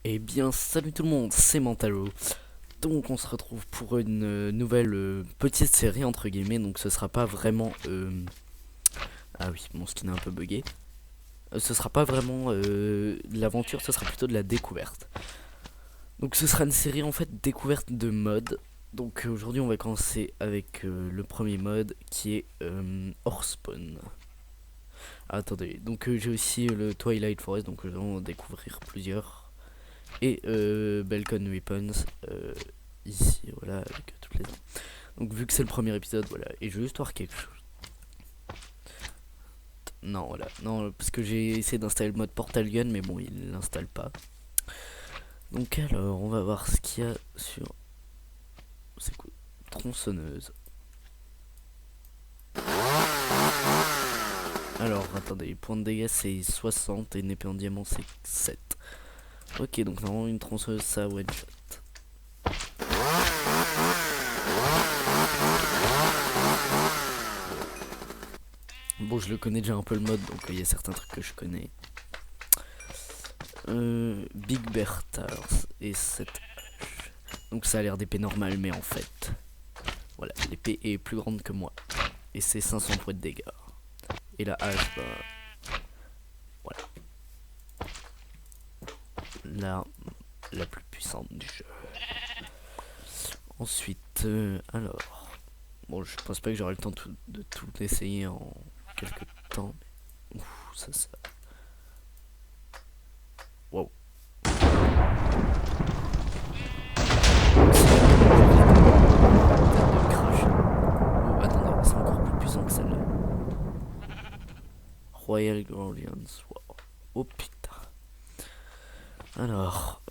Eh bien, salut tout le monde, c'est Mentalo. Donc, on se retrouve pour une nouvelle petite série entre guillemets. Donc, ce sera pas vraiment. Ah oui, mon skin est un peu buggé. Ce sera pas vraiment de l'aventure, ce sera plutôt de la découverte. Donc, ce sera une série en fait découverte de mode. Donc, aujourd'hui, on va commencer avec le premier mode qui est hors spawn. Ah, attendez, donc j'ai aussi le Twilight Forest, donc je vais en découvrir plusieurs. Et Balcon Weapons ici, voilà, avec toutes les armes. Donc vu que c'est le premier épisode, voilà, et je veux juste voir quelque chose. Non, voilà, non, parce que j'ai essayé d'installer le mode Portal Gun, mais bon, il l'installe pas. Donc alors, on va voir ce qu'il y a sur... C'est quoi? Tronçonneuse. Alors, attendez, point de dégâts c'est 60 et une épée en diamant c'est 7. Ok, donc normalement une tronçonneuse ça one shot. Bon, je le connais déjà un peu le mode, donc il y a certains trucs que je connais. Big Berthars et 7 H. Donc ça a l'air d'épée normale, mais en fait, voilà, l'épée est plus grande que moi. Et c'est 500 points de dégâts. Et la hache, bah, voilà, l'arme la plus puissante du jeu. Ensuite, alors, bon, je pense pas que j'aurai le temps de tout essayer en quelques temps. Mais, ouf, ça. Wow. Crash. Oh, attendez, c'est encore plus puissant que celle-là. Royal Guardians. Wow. Oh putain. Alors,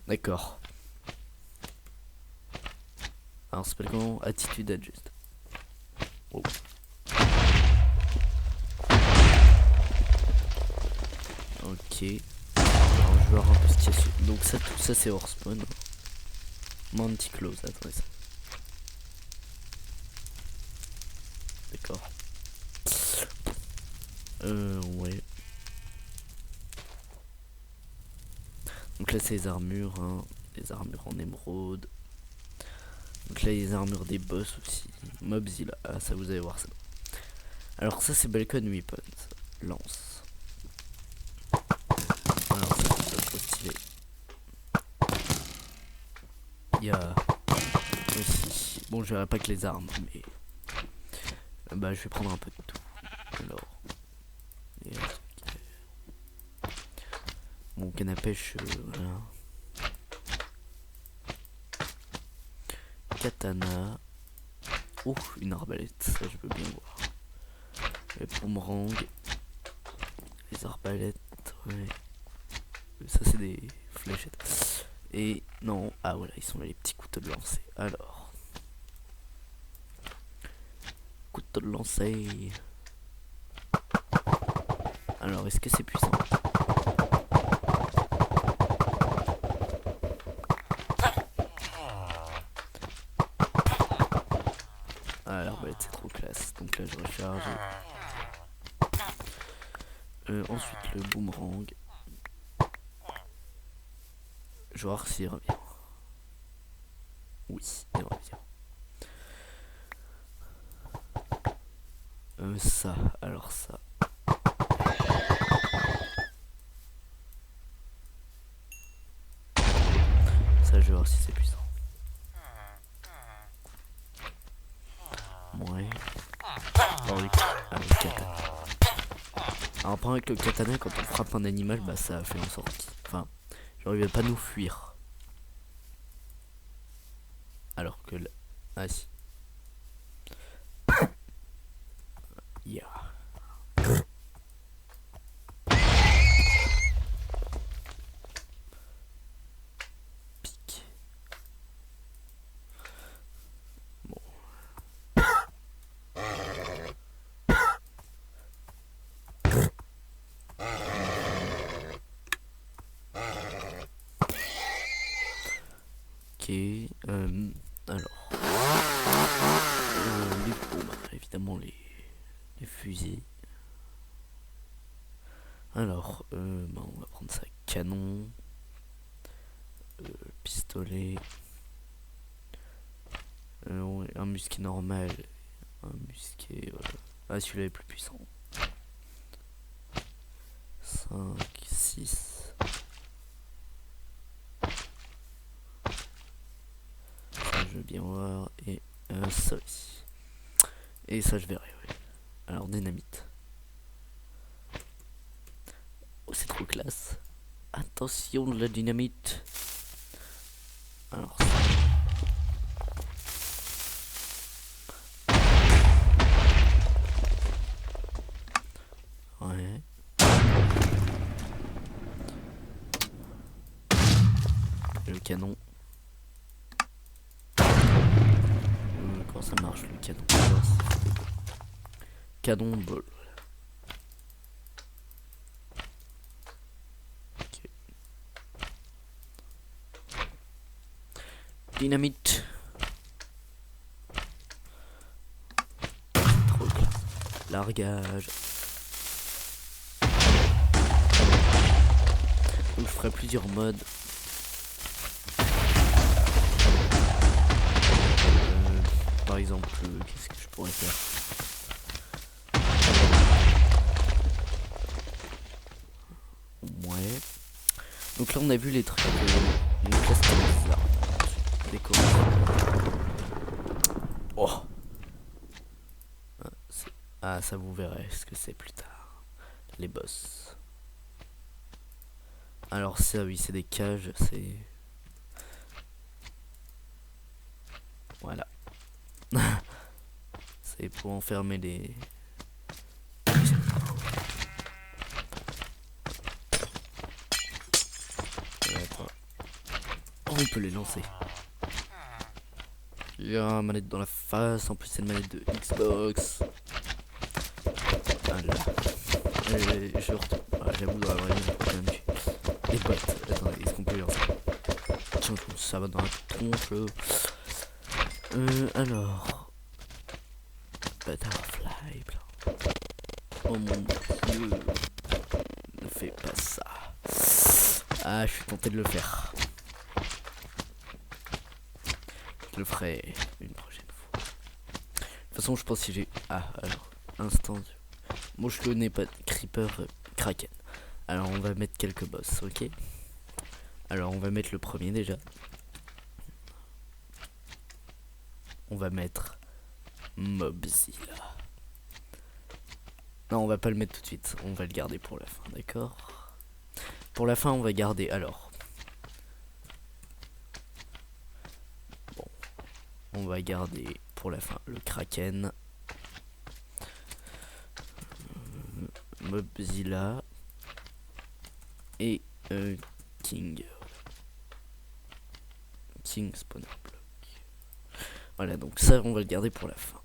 d'accord. Alors, c'est pas comment attitude adjust. Oh. Ok. Alors, je vais voir un peu ce qu'il y a dessus. Donc, ça, tout ça, c'est hors spawn. Manticlose, attendez ça. D'accord. Ouais. Donc là, c'est les armures, hein. Les armures en émeraude. Donc là, les armures des boss aussi. Mobzilla, ah, ça vous allez voir ça. Alors, ça, c'est Balcon Weapons. Lance. Alors, ça, c'est trop stylé. Il y a aussi. Bon, je verrai pas que les armes, mais. Bah, je vais prendre un peu de tout. Alors. Et, mon canne à pêche, voilà. Katana. Oh, une arbalète, ça je veux bien voir. Les boomerangs. Les arbalètes, ouais. Ça c'est des fléchettes. Et non, ah voilà, ils sont là les petits couteaux de lancer. Alors. Couteau de lancer. Alors, est-ce que c'est puissant? Ah, l'arbalète c'est trop classe. Donc là je recharge. Ensuite le boomerang. Je vais voir s'il revient. Oui, il revient. Ça, alors ça. Ça, je vais voir si c'est puissant. Ouais. Alors, avec le katana. Alors, par avec le katana, quand on frappe un animal, bah ça fait en sorte qu'il. Enfin, genre, il va pas nous fuir. Alors que là. Ah si. Yeah. Pique. Bon. Ok. Alors. Les bombes, évidemment les Et fusil. Alors, bah, on va prendre ça. Canon. Pistolet. Un musquet normal. Un musquet. Voilà. Ah, celui-là est plus puissant. 5, 6. Ça, je veux bien voir. Et ça aussi. Et ça, je verrai, ouais. Alors, dynamite. Oh, c'est trop classe. Attention de la dynamite. Alors, ça. Ouais. Le canon. Comment ça marche le canon? Canon ball. Ok. Dynamite. Trop bien. Largage. Donc je ferai plusieurs modes. Par exemple, qu'est-ce que je pourrais faire? Ouais. Donc là on a vu les trucs, les customisations. Oh. Ah, ça vous verrez ce que c'est plus tard. Les boss. Alors ça oui, c'est des cages, c'est... Voilà. C'est pour enfermer les... Oh, on peut les lancer. Il y a une manette dans la face, en plus c'est une manette de Xbox. Voilà. Et je retourne. Voilà, j'avoue d'avoir des bottes. Attendez, est-ce qu'on peut les lancer? Tiens, ça va dans la tronche. Alors... Butterfly. Oh mon dieu. Ne fais pas ça. Ah, je suis tenté de le faire. Je le ferai une prochaine fois. De toute façon, je pense que j'ai... Ah, alors, instant... Moi, je connais pas Creeper Kraken. Alors, on va mettre quelques boss, ok? Alors, on va mettre le premier déjà. On va mettre Mobzilla. Non, on va pas le mettre tout de suite. On va le garder pour la fin, d'accord? Pour la fin, on va garder, alors... Bon. On va garder pour la fin le Kraken. Mobzilla. Et King Spawner Block. Voilà, donc ça, on va le garder pour la fin.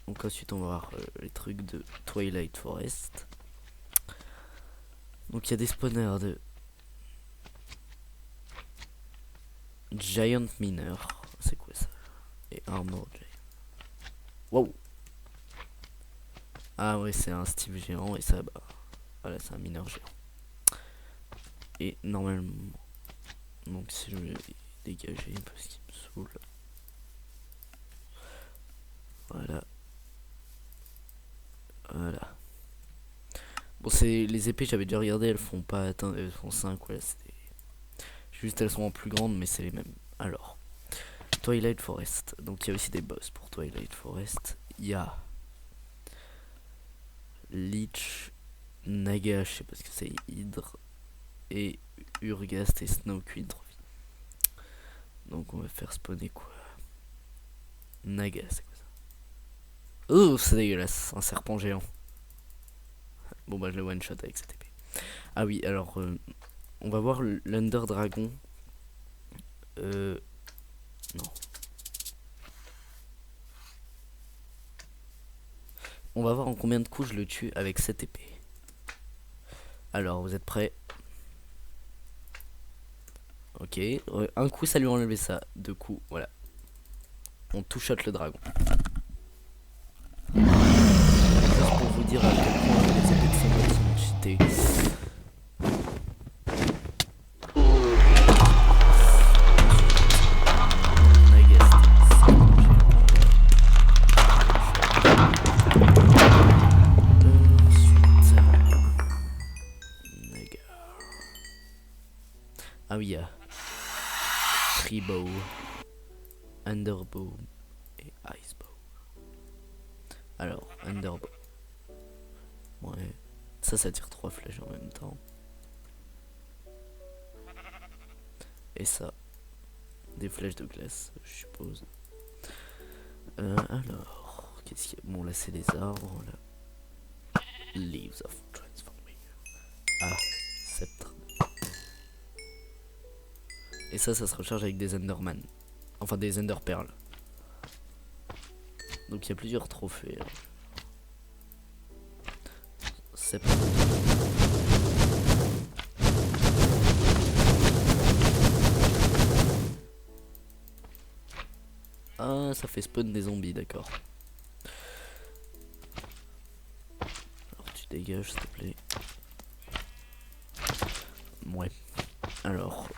Donc ensuite, on va voir les trucs de Twilight Forest. Donc il y a des spawners de Giant Miner. C'est quoi ça? Et Armor Giant. Wow. Ah ouais, c'est un Steve géant et ça, bah... Voilà, c'est un mineur géant. Et normalement... Donc si je vais dégager parce qu'il me saoule. Voilà. Voilà. Bon, c'est les épées, j'avais déjà regardé, elles font pas atteindre, elles font 5, voilà, c'est... Juste elles sont en plus grandes, mais c'est les mêmes. Alors, Twilight Forest. Donc il y a aussi des boss pour Twilight Forest. Il y a Lich, Naga, je sais pas ce que c'est, Hydre, et Urgast et Snow Queen. Donc on va faire spawner quoi? Naga, c'est quoi ça? Oh, c'est dégueulasse, un serpent géant. Bon bah je le one shot avec cette épée. Ah oui, alors on va voir l'Under Dragon. Non. On va voir en combien de coups je le tue avec cette épée. Alors, vous êtes prêts? Ok, un coup ça lui a enlevé ça, deux coups, voilà. On two-shot le dragon. Juste pour vous Ah oui, il y a Freebow, Underbow et Icebow. Alors, Underbow. Ouais. Ça tire 3 flèches en même temps. Et ça, des flèches de glace, je suppose. Alors, qu'est-ce qu'il y a? Bon, là, c'est les arbres, là. Leaves of Transformation. Ah, sceptre. Et ça se recharge avec des Enderman. Enfin, des Ender Pearls. Donc, il y a plusieurs trophées. Là. Sceptre. Ah, ça fait spawn des zombies, d'accord. Alors, tu dégages, s'il te plaît. Ouais. Alors,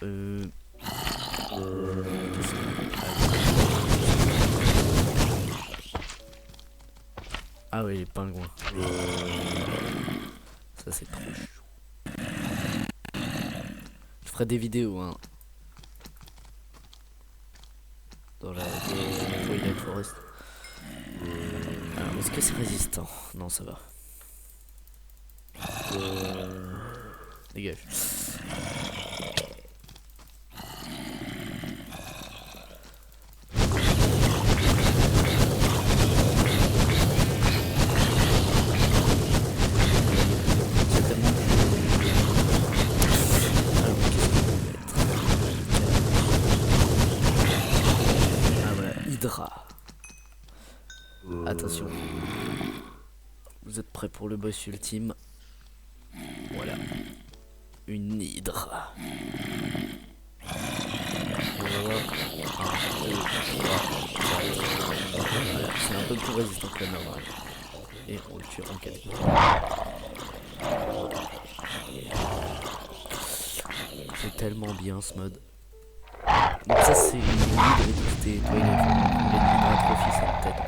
ah ouais, les pingouins. Ça c'est trop chou. Je ferai des vidéos hein. Dans la Twilight Forest. Alors est-ce que c'est résistant? Non ça va. Dégage. Attention. Vous êtes prêts pour le boss ultime? Voilà. Une hydre. C'est un peu plus résistant que la normale. Et on le tue en 4. C'est tellement bien ce mode. Donc ça c'est une hydre édictée. Toi il a cette tête.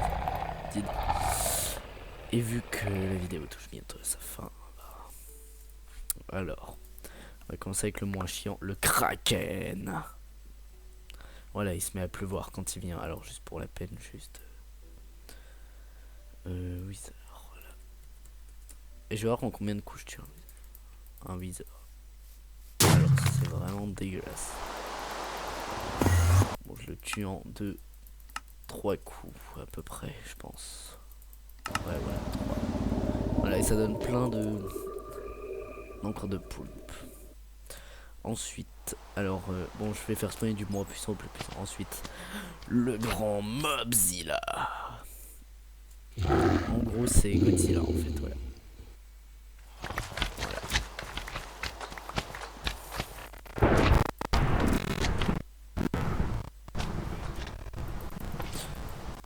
Et vu que la vidéo touche bientôt à sa fin, alors on va commencer avec le moins chiant, le Kraken. Voilà, il se met à pleuvoir quand il vient. Alors juste pour la peine, juste Wither, voilà. Et je vais voir en combien de couches tu as un Wither. Alors c'est vraiment dégueulasse. Bon, je le tue en 2-3 coups à peu près, je pense. Ouais, voilà, 3. Voilà, et ça donne plein d'encre de poulpe. Ensuite, alors, bon, je vais faire spawner du moins puissant au plus puissant. Ensuite, le grand Mobzilla. En gros, c'est Godzilla en fait, voilà.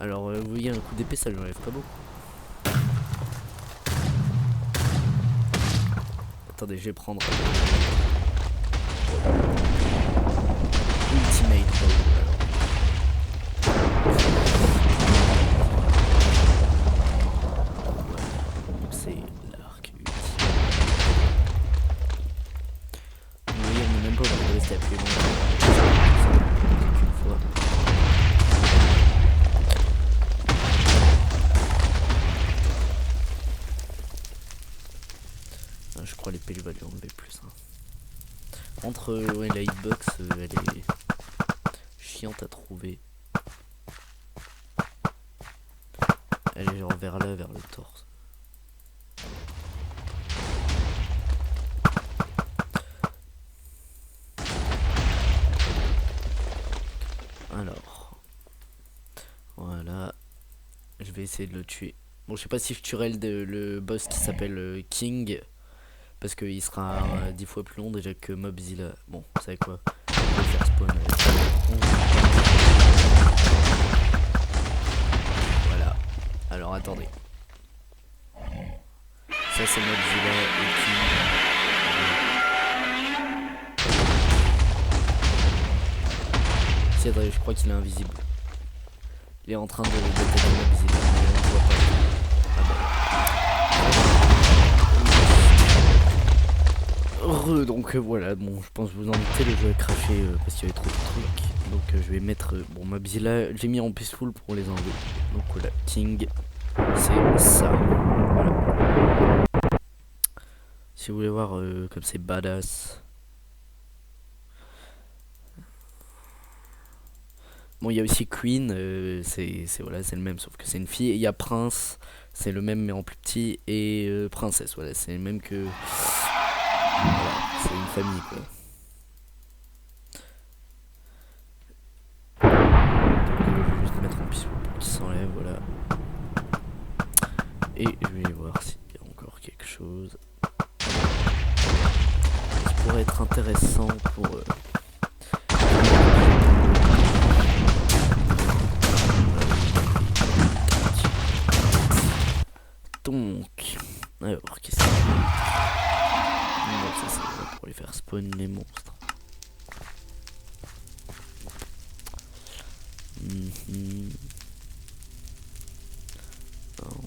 Alors, vous voyez, un coup d'épée, ça lui enlève pas beaucoup. Attendez, je vais prendre Ultimate Bow. C'est l'arc ultime. Vous voyez, on n'est même pas obligé de rester appuyé longtemps. Je crois l'épée lui va lui enlever plus. Hein. Entre ouais, la hitbox, elle est chiante à trouver. Elle est genre vers là, vers le torse. Alors, voilà. Je vais essayer de le tuer. Bon, je sais pas si je tuerai le boss qui s'appelle King. Parce qu'il sera 10 fois plus long déjà que Mobzilla. Bon, vous savez quoi? Je vais faire spawn. Voilà. Alors attendez. Ça c'est Mobzilla et King. Si, attendez, je crois qu'il est invisible. Il est en train de taper Mobzilla. Mais on ne voit pas. Ah bah. Donc voilà, bon, je pense que vous en doutez, le jeu a craché parce qu'il y avait trop de trucs. Donc je vais mettre, bon, ma là, j'ai mis en peaceful pour les enlever. Donc voilà, King, c'est ça. Voilà. Si vous voulez voir comme c'est badass. Bon, il y a aussi Queen, c'est voilà, c'est le même, sauf que c'est une fille. Et il y a Prince, c'est le même mais en plus petit. Et Princesse, voilà, c'est le même que. Voilà, c'est une famille quoi. Donc je vais juste mettre en piste pour qu'il s'enlève, voilà. Et je vais voir s'il y a encore quelque chose qui pourrait être intéressant pour. Donc, alors, qu'est-ce qu'il y a? Non, ça c'est pour les faire spawn les monstres. Oh.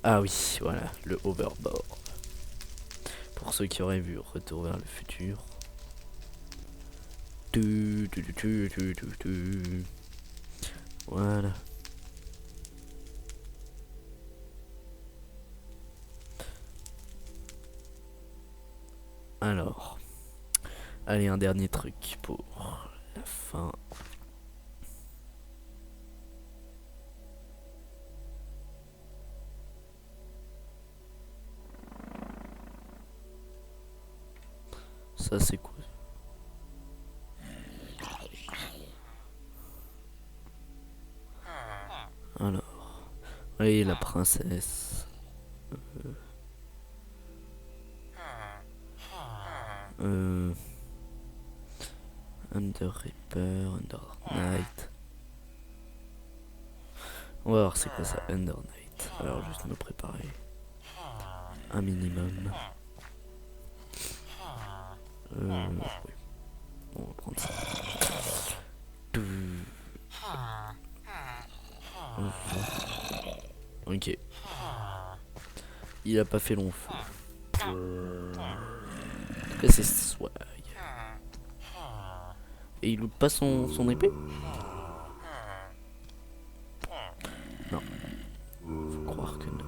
Ah oui, voilà, le overboard. Pour ceux qui auraient vu Retour vers le futur. Voilà. Alors, allez, un dernier truc pour la fin. Ça c'est quoi? Alors, oui, la princesse. Under Reaper, Under Night. On va voir c'est quoi ça, Under Night. Alors juste me préparer un minimum. Oui. On va prendre ça. Ok. Il a pas fait long feu. En tout cas c'est swag. Et il loot pas son épée? Non. Faut croire que non.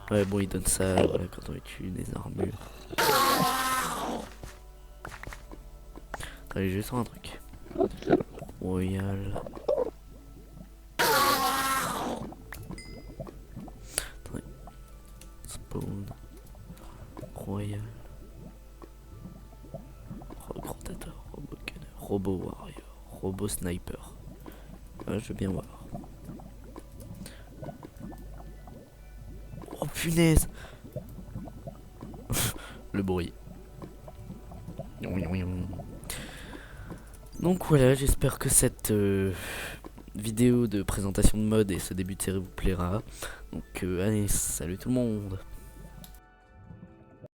Ouais bon il donne ça voilà, quand on tue des armures. Allez je vais sur un truc. Royal. Attendez. Spawn. Royal. Recrutateur. Robot gunner. Robot warrior. Robot sniper. Ouais, je veux bien voir. Oh punaise. Le bruit. Donc voilà, j'espère que cette vidéo de présentation de mode et ce début de série vous plaira. Donc allez, salut tout le monde.